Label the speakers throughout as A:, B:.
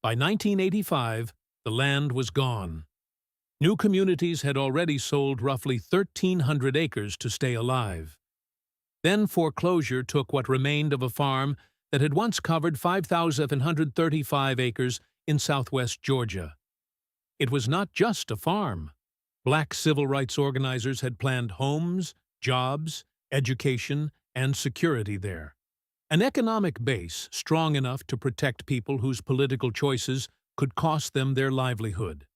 A: By 1985, the land was gone. New communities had already sold roughly 1,300 acres to stay alive. Then foreclosure took what remained of a farm that had once covered 5,735 acres in southwest Georgia. It was not just a farm. Black civil rights organizers had planned homes, jobs, education, and security there. An economic base strong enough to protect people whose political choices could cost them their livelihood.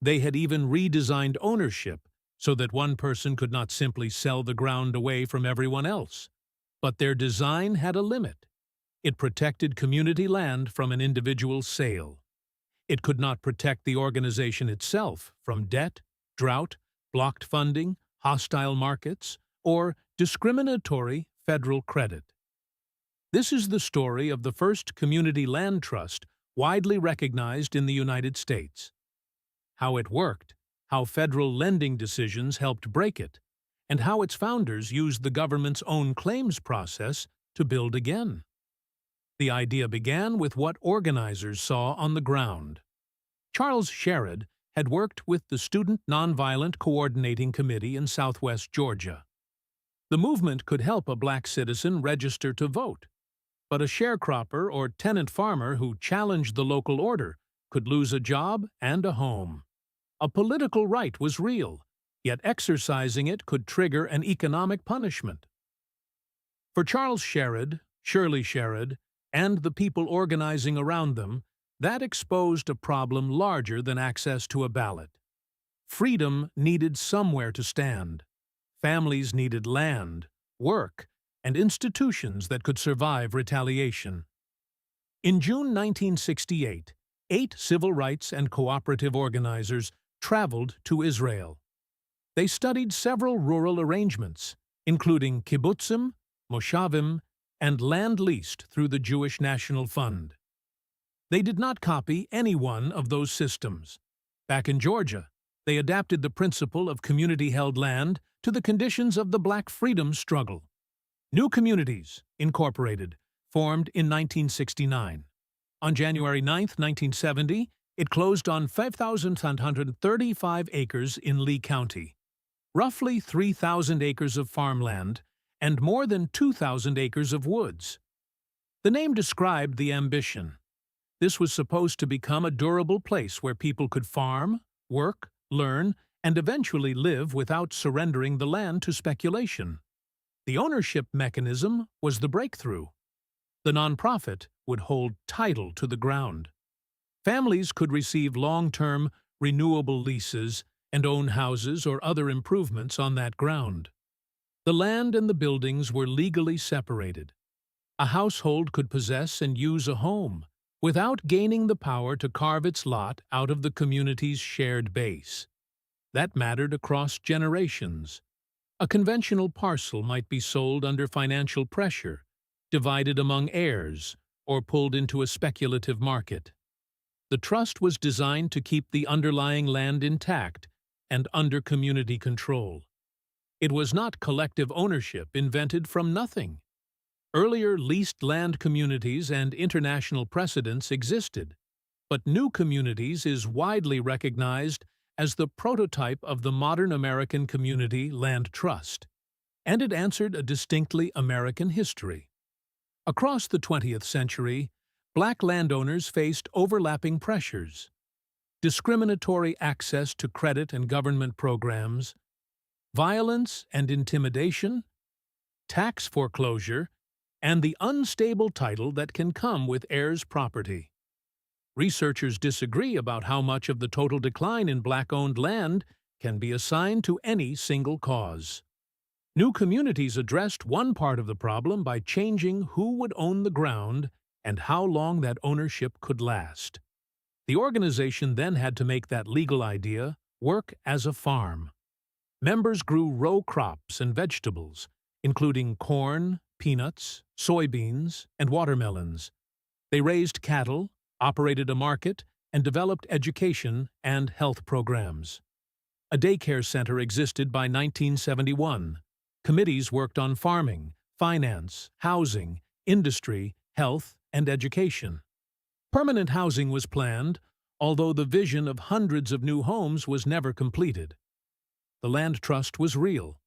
A: They had even redesigned ownership so that one person could not simply sell the ground away from everyone else. But their design had a limit. It protected community land from an individual sale. It could not protect the organization itself from debt, drought, blocked funding, hostile markets, or discriminatory federal credit. This is the story of the first community land trust widely recognized in the United States. How it worked, how federal lending decisions helped break it, and how its founders used the government's own claims process to build again. The idea began with what organizers saw on the ground. Charles Sherrod had worked with the Student Nonviolent Coordinating Committee in southwest Georgia. The movement could help a black citizen register to vote, but a sharecropper or tenant farmer who challenged the local order could lose a job and a home. A political right was real, yet exercising it could trigger an economic punishment. For Charles Sherrod, Shirley Sherrod, and the people organizing around them, that exposed a problem larger than access to a ballot. Freedom needed somewhere to stand. Families needed land, work, and institutions that could survive retaliation. In June 1968, 8 civil rights and cooperative organizers traveled to Israel. They studied several rural arrangements, including kibbutzim, moshavim, and land leased through the Jewish National Fund. They did not copy any one of those systems. Back in Georgia, they adapted the principle of community-held land to the conditions of the Black freedom struggle. New Communities, Incorporated, formed in 1969. On January 9, 1970, it closed on 5,135 acres in Lee County, roughly 3,000 acres of farmland, and more than 2,000 acres of woods. The name described the ambition. This was supposed to become a durable place where people could farm, work, learn, and eventually live without surrendering the land to speculation. The ownership mechanism was the breakthrough. The nonprofit would hold title to the ground. Families could receive long-term, renewable leases and own houses or other improvements on that ground. The land and the buildings were legally separated. A household could possess and use a home without gaining the power to carve its lot out of the community's shared base. That mattered across generations. A conventional parcel might be sold under financial pressure, divided among heirs, or pulled into a speculative market. The trust was designed to keep the underlying land intact and under community control. It was not collective ownership invented from nothing. Earlier leased land communities and international precedents existed, but New Communities is widely recognized as the prototype of the modern American community land trust, and it answered a distinctly American history. Across the 20th century, Black landowners faced overlapping pressures: discriminatory access to credit and government programs, violence and intimidation, tax foreclosure, and the unstable title that can come with heirs' property. Researchers disagree about how much of the total decline in Black-owned land can be assigned to any single cause. New Communities addressed one part of the problem by changing who would own the ground and how long that ownership could last. The organization then had to make that legal idea work as a farm. Members grew row crops and vegetables, including corn, peanuts, soybeans, and watermelons. They raised cattle, operated a market, and developed education and health programs. A daycare center existed by 1971. Committees worked on farming, finance, housing, industry, health, and education. Permanent housing was planned, although the vision of hundreds of new homes was never completed. The land trust was real.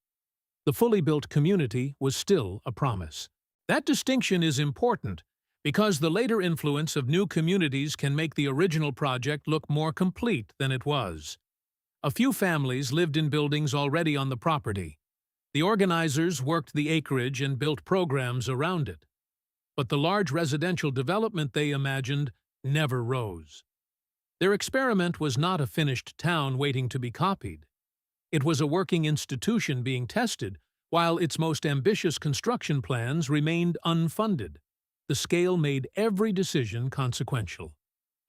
A: The fully built community was still a promise. That distinction is important because the later influence of new communities can make the original project look more complete than it was. A few families lived in buildings already on the property. The organizers worked the acreage and built programs around it. But the large residential development they imagined never rose. Their experiment was not a finished town waiting to be copied. It was a working institution being tested, while its most ambitious construction plans remained unfunded. The scale made every decision consequential.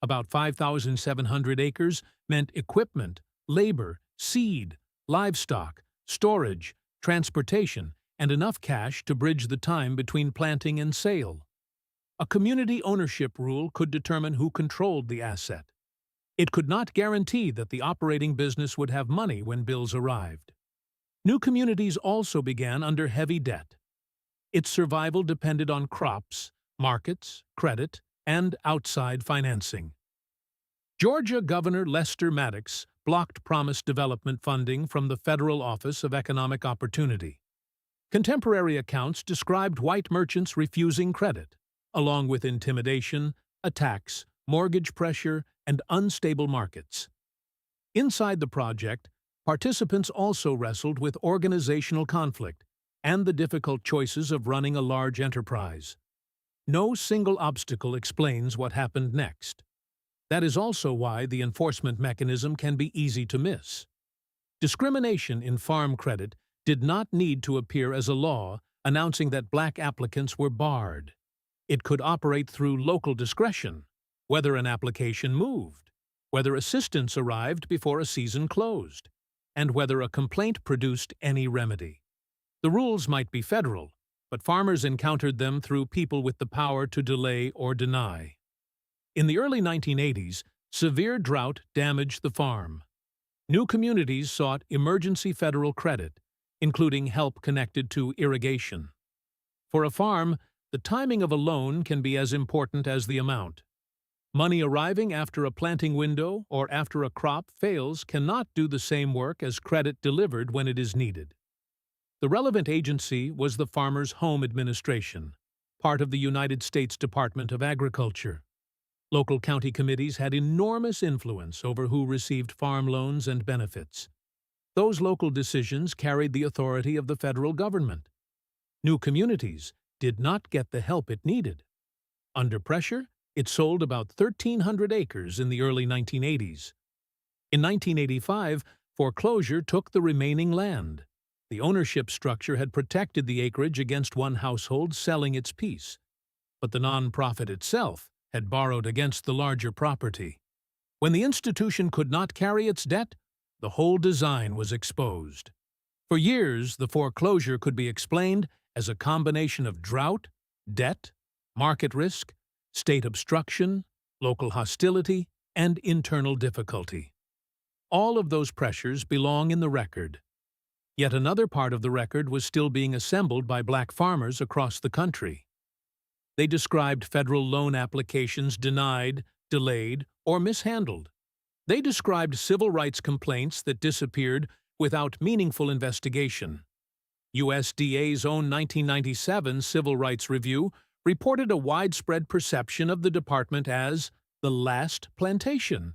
A: About 5,700 acres meant equipment, labor, seed, livestock, storage, transportation, and enough cash to bridge the time between planting and sale. A community ownership rule could determine who controlled the asset. It could not guarantee that the operating business would have money when bills arrived. New communities also began under heavy debt. Its survival depended on crops, markets, credit, and outside financing. Georgia Governor Lester Maddox blocked promised development funding from the Federal Office of Economic Opportunity. Contemporary accounts described white merchants refusing credit, along with intimidation, attacks, mortgage pressure, and unstable markets. Inside the project, participants also wrestled with organizational conflict and the difficult choices of running a large enterprise. No single obstacle explains what happened next. That is also why the enforcement mechanism can be easy to miss. Discrimination in farm credit did not need to appear as a law announcing that black applicants were barred. It could operate through local discretion, whether an application moved, whether assistance arrived before a season closed, and whether a complaint produced any remedy. The rules might be federal, but farmers encountered them through people with the power to delay or deny. In the early 1980s, severe drought damaged the farm. New communities sought emergency federal credit, including help connected to irrigation. For a farm, the timing of a loan can be as important as the amount. Money arriving after a planting window or after a crop fails cannot do the same work as credit delivered when it is needed. The relevant agency was the Farmers' Home Administration, part of the United States Department of Agriculture. Local county committees had enormous influence over who received farm loans and benefits. Those local decisions carried the authority of the federal government. New communities did not get the help it needed. Under pressure, it sold about 1,300 acres in the early 1980s. In 1985, foreclosure took the remaining land. The ownership structure had protected the acreage against one household selling its piece, but the nonprofit itself had borrowed against the larger property. When the institution could not carry its debt, the whole design was exposed. For years, the foreclosure could be explained as a combination of drought, debt, market risk, state obstruction, local hostility, and internal difficulty. All of those pressures belong in the record. Yet another part of the record was still being assembled by black farmers across the country. They described federal loan applications denied, delayed, or mishandled. They described civil rights complaints that disappeared without meaningful investigation. USDA's own 1997 Civil Rights Review reported a widespread perception of the department as the last plantation.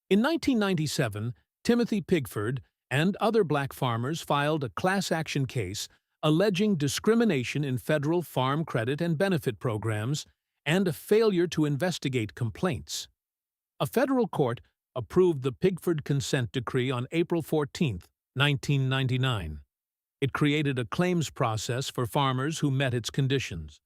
A: In 1997, Timothy Pigford and other black farmers filed a class action case alleging discrimination in federal farm credit and benefit programs and a failure to investigate complaints. A federal court approved the Pigford Consent Decree on April 14, 1999. It created a claims process for farmers who met its conditions.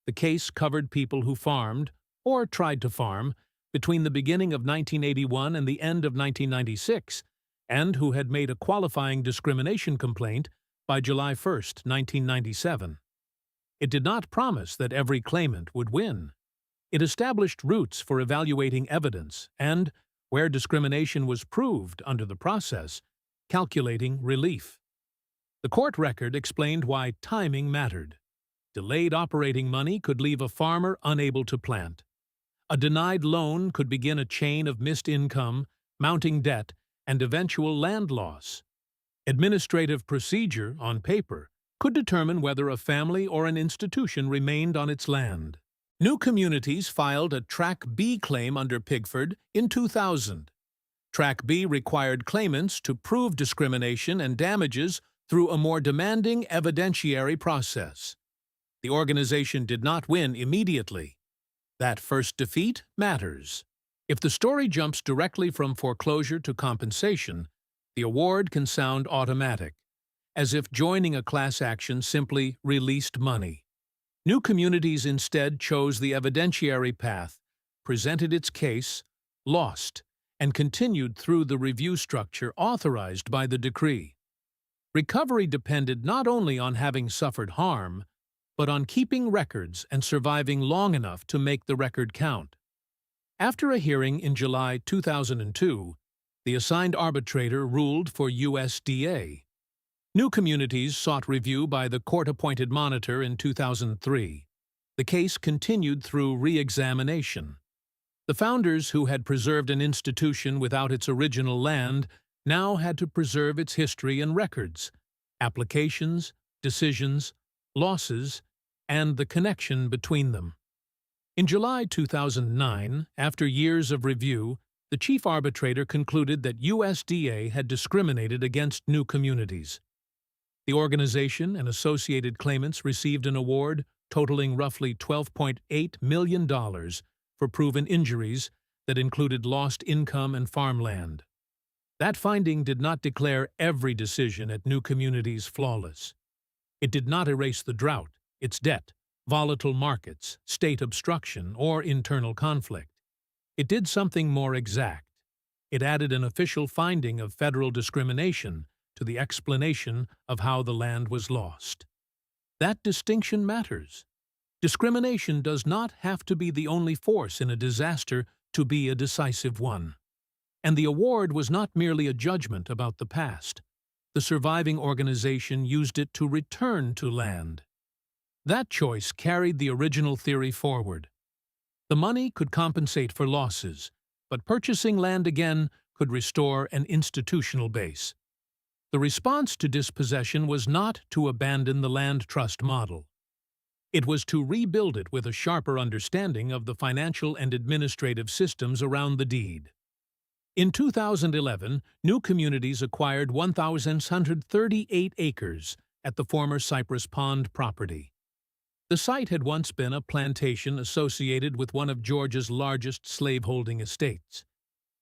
A: The case covered people who farmed, or tried to farm, between the beginning of 1981 and the end of 1996, and who had made a qualifying discrimination complaint by July 1, 1997. It did not promise that every claimant would win. It established routes for evaluating evidence and, where discrimination was proved under the process, calculating relief. The court record explained why timing mattered. Delayed operating money could leave a farmer unable to plant. A denied loan could begin a chain of missed income, mounting debt, and eventual land loss. Administrative procedure, on paper, could determine whether a family or an institution remained on its land. New communities filed a Track B claim under Pigford in 2000. Track B required claimants to prove discrimination and damages through a more demanding evidentiary process. The organization did not win immediately. That first defeat matters. If the story jumps directly from foreclosure to compensation, the award can sound automatic, as if joining a class action simply released money. New communities instead chose the evidentiary path, presented its case, lost, and continued through the review structure authorized by the decree. Recovery depended not only on having suffered harm, but on keeping records and surviving long enough to make the record count. After a hearing in July 2002, the assigned arbitrator ruled for USDA. New communities sought review by the court-appointed monitor in 2003. The case continued through re-examination. The founders who had preserved an institution without its original land now had to preserve its history and records, applications, decisions, losses, and the connection between them. In July 2009, after years of review, the chief arbitrator concluded that USDA had discriminated against new communities. The organization and associated claimants received an award totaling roughly $12.8 million for proven injuries that included lost income and farmland. That finding did not declare every decision at new communities flawless. It did not erase the drought, its debt, volatile markets, state obstruction, or internal conflict. It did something more exact. It added an official finding of federal discrimination to the explanation of how the land was lost. That distinction matters. Discrimination does not have to be the only force in a disaster to be a decisive one. And the award was not merely a judgment about the past. The surviving organization used it to return to land. That choice carried the original theory forward. The money could compensate for losses, but purchasing land again could restore an institutional base. The response to dispossession was not to abandon the land trust model. It was to rebuild it with a sharper understanding of the financial and administrative systems around the deed. In 2011, new communities acquired 1,638 acres at the former Cypress Pond property. The site had once been a plantation associated with one of Georgia's largest slaveholding estates.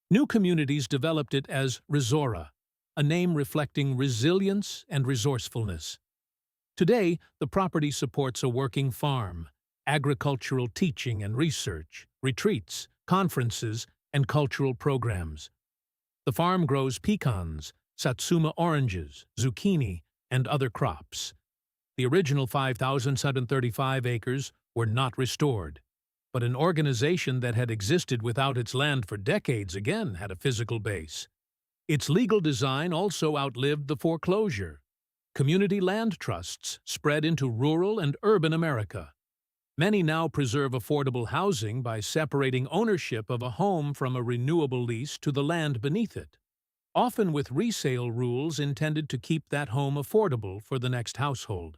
A: New communities developed it as Resora, a name reflecting resilience and resourcefulness. Today, the property supports a working farm, agricultural teaching and research, retreats, conferences, and cultural programs. The farm grows pecans, satsuma oranges, zucchini, and other crops. The original 5,735 acres were not restored, but an organization that had existed without its land for decades again had a physical base. Its legal design also outlived the foreclosure. Community land trusts spread into rural and urban America. Many now preserve affordable housing by separating ownership of a home from a renewable lease to the land beneath it, often with resale rules intended to keep that home affordable for the next household.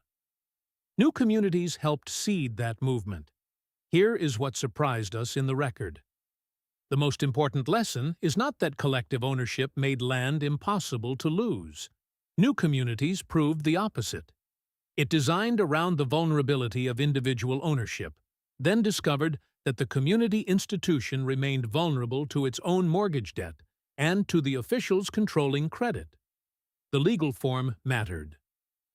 A: New communities helped seed that movement. Here is what surprised us in the record. The most important lesson is not that collective ownership made land impossible to lose. New communities proved the opposite. It designed around the vulnerability of individual ownership, then discovered that the community institution remained vulnerable to its own mortgage debt and to the officials controlling credit. The legal form mattered.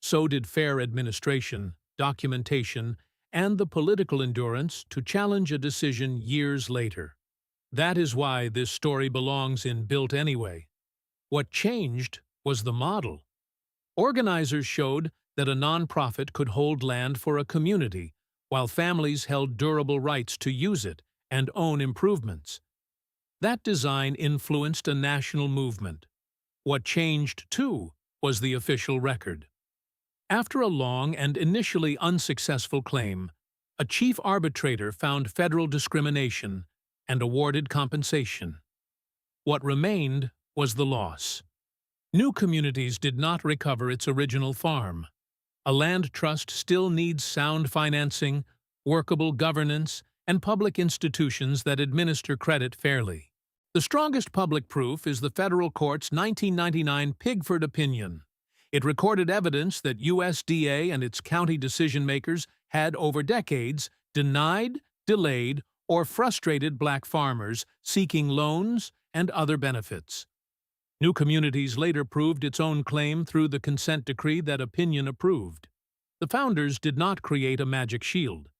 A: So did fair administration, documentation, and the political endurance to challenge a decision years later. That is why this story belongs in Built Anyway. What changed was the model. Organizers showed that a nonprofit could hold land for a community, while families held durable rights to use it and own improvements. That design influenced a national movement. What changed, too, was the official record. After a long and initially unsuccessful claim, a chief arbitrator found federal discrimination and awarded compensation. What remained was the loss. New communities did not recover its original farm. A land trust still needs sound financing, workable governance, and public institutions that administer credit fairly. The strongest public proof is the federal court's 1999 Pigford opinion. It recorded evidence that USDA and its county decision-makers had, over decades, denied, delayed, or frustrated black farmers seeking loans and other benefits. New Communities later proved its own claim through the consent decree that opinion approved. The founders did not create a magic shield.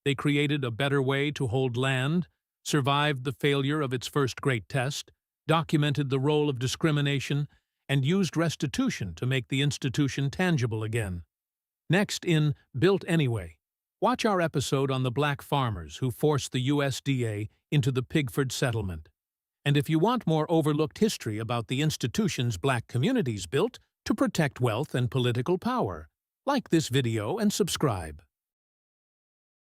A: They created a better way to hold land, survived the failure of its first great test, documented the role of discrimination, and used restitution to make the institution tangible again. Next in Built Anyway, watch our episode on the black farmers who forced the USDA into the Pigford settlement. And if you want more overlooked history about the institutions black communities built to protect wealth and political power, like this video and subscribe.